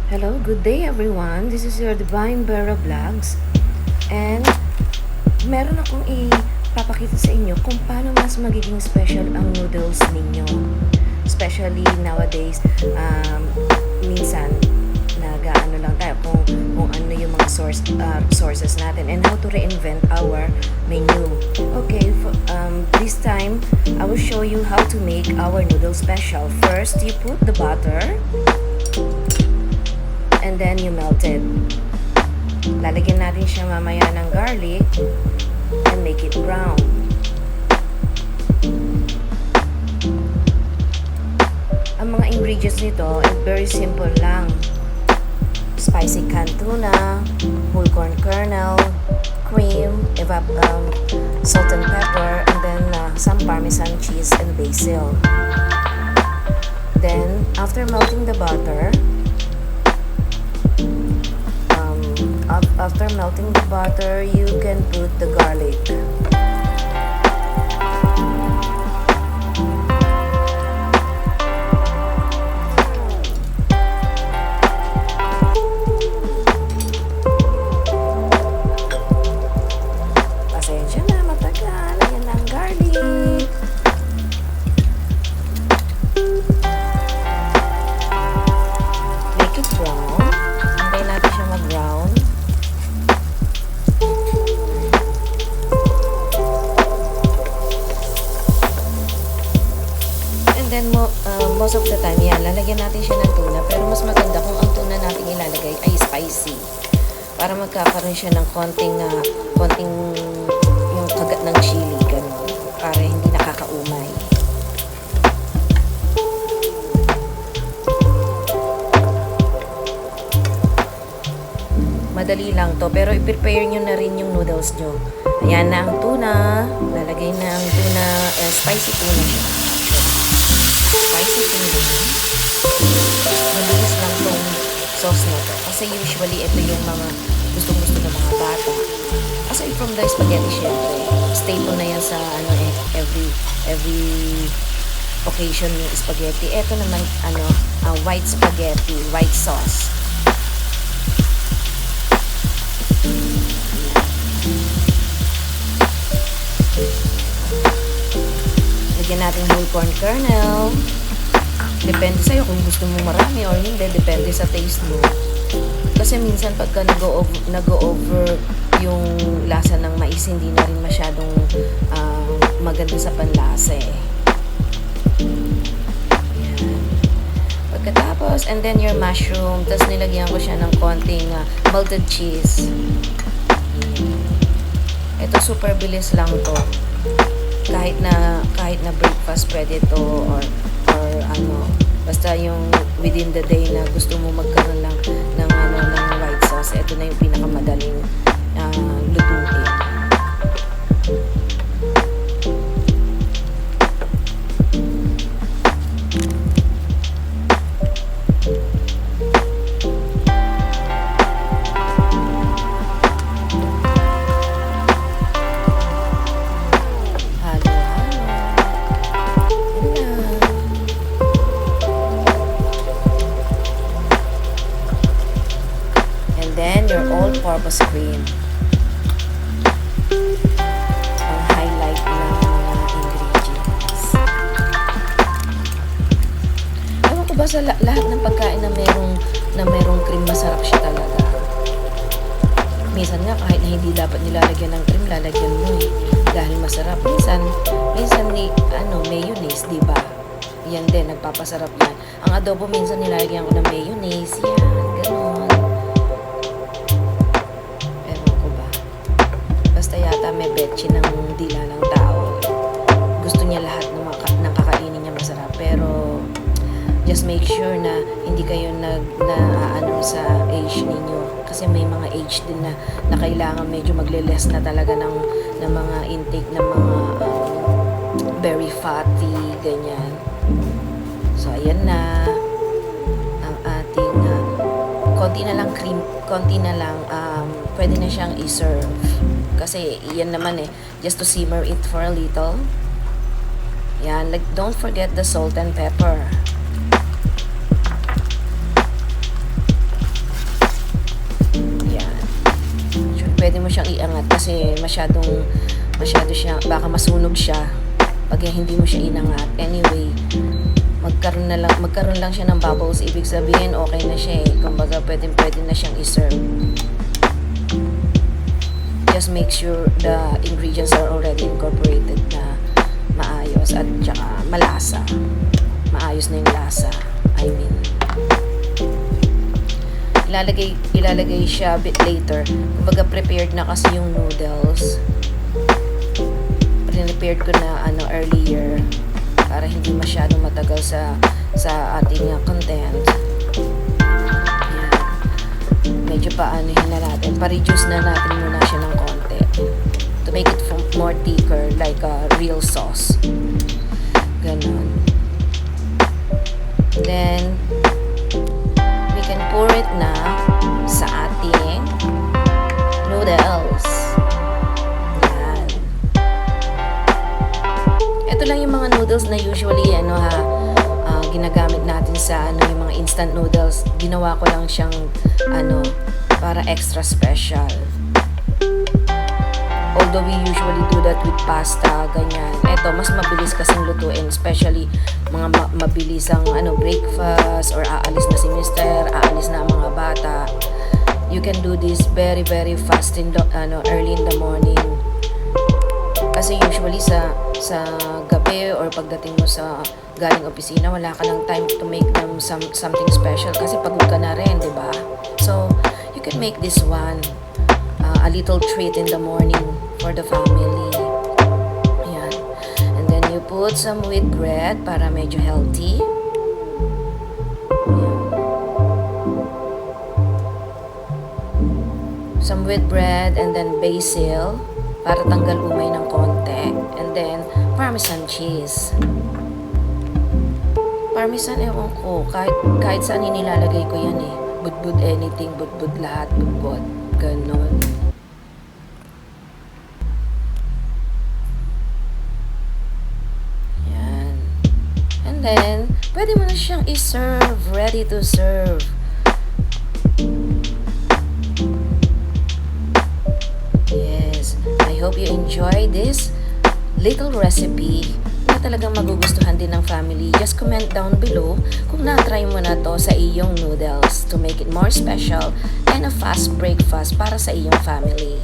Hello, good day everyone. This is your Divine Vera Vlogs. And meron akong ipapakita sa inyo kung paano mas magiging special ang noodles ninyo. Especially nowadays, minsan nag-ano lang tayo kung ano yung mga sources natin and how to reinvent our menu. Okay, this time I will show you how to make our noodle special. First, you put the butter and then you melt it. Lalagyan natin siya mamaya ng garlic and make it brown. Ang mga ingredients nito ay very simple lang. Spicy canned tuna, whole corn kernel, cream, salt and pepper, and then some parmesan cheese and basil. Then, after melting the butter, after melting the butter, you can put the garlic. Pasensya na, matagal. Ayan ang garlic. Make it brown. Hintayin natin siya mag-brown. Then most of the time, yan, lalagyan natin siya ng tuna. Pero mas maganda kung ang tuna natin ilalagay ay spicy. Para magkakaroon siya ng konting yung kagat ng chili, ganun. Para hindi nakakaumay. Madali lang to, pero i-prepare nyo na rin yung noodles nyo. Ayan na ang tuna. Lalagay na ang tuna, spicy tuna siya. Spicy tuna. Mabilis lang tong sauce na to. Kasi usually, ito yung mga gustong-gusto ng mga bata. Aside from the spaghetti, syempre. Staple na yan sa every occasion yung spaghetti. Ito naman, white spaghetti, white sauce. Lagyan natin whole corn kernel. Depende sa'yo kung gusto mo marami or hindi. Depende sa taste mo. Kasi minsan pagka nag-over yung lasa ng mais, hindi na rin masyadong maganda sa panlasa eh. Yan. Pagkatapos, and then your mushroom. Tapos nilagyan ko siya ng konting melted cheese. Ito super bilis lang to. Kahit na breakfast pwede to or basta yung within the day na gusto mo magkaroon ng white sauce, ito na yung pinakamadaling lutuin. Then, your all-purpose cream. Ang highlight ng mga ingredients. Ewan ko ba sa lahat ng pagkain na merong cream, masarap siya talaga. Minsan nga, kahit na hindi dapat nilalagyan ng cream, lalagyan mo eh. Dahil masarap. Minsan mayonnaise, di ba? Yan din, nagpapasarap yan. Ang adobo, minsan nilalagyan ko ng mayonnaise. Yan, gano'n. May betchy ng dila ng tao. Gusto niya lahat ng kakainin niya masarap. Pero, just make sure na hindi kayo sa age ninyo. Kasi may mga age din na kailangan medyo magle-less na talaga ng mga intake ng mga very fatty, ganyan. So, ayan na. Ang ating konti na lang cream, konti na lang pwede na siyang i-serve. Kasi yan naman just to simmer it for a little. Yan, don't forget the salt and pepper. mo siyang iangat kasi masyado siya, baka masunog siya pag hindi mo siya inangat. Anyway, magkaroon lang siya ng bubbles, ibig sabihin okay na siya eh. Kumbaga pwede na siyang i-serve. Just make sure the ingredients are already incorporated na maayos at saka malasa. Maayos na yung lasa. I mean, ilalagay siya a bit later. Kumbaga prepared na kasi yung noodles. Prepared ko na earlier para hindi masyadong matagal sa ating content. Yan. Medyo paanohin na natin. Pa-reduce na natin muna siya ng konti to make it more thicker like a real sauce. Ganon. Then we can pour it na sa ating noodles. Yan. Ito lang yung mga noodles na usually ginagamit natin sa yung mga instant noodles. Ginawa ko lang siyang para extra special. Although we usually do that with pasta, ganyan. Ito, mas mabilis kasing lutuin, especially mga mabilisang breakfast or aalis na si mister, aalis na ang mga bata. You can do this very very fast in the, early in the morning. Kasi usually sa gabi or pagdating mo sa galing opisina, wala ka ng time to make them something special kasi pagod ka na rin, di ba? So, you can make this one a little treat in the morning for the family. Ayan. And then you put some wheat bread para medyo healthy. Ayan. Some wheat bread and then basil para tanggal umay ng konti. And then Parmesan cheese. Parmesan, ewan ko. Kahit saan inilalagay ko yan eh. Budbud anything, budbud lahat, budbud. Ganon. Yan. And then, pwede mo na siyang i-serve. Ready to serve. Yes. I hope you enjoy this little recipe na talagang magugustuhan din ng family. Just comment down below kung na-try mo na to sa iyong noodles to make it more special and a fast breakfast para sa iyong family.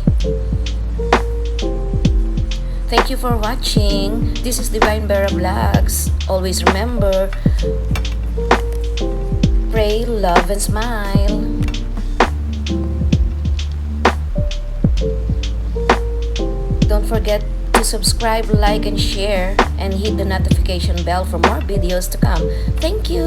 Thank you for watching. This is Divine Vera Vlogs. Always remember, pray, love, and smile. Don't forget to subscribe, like, and share, and hit the notification bell for more videos to come. Thank you!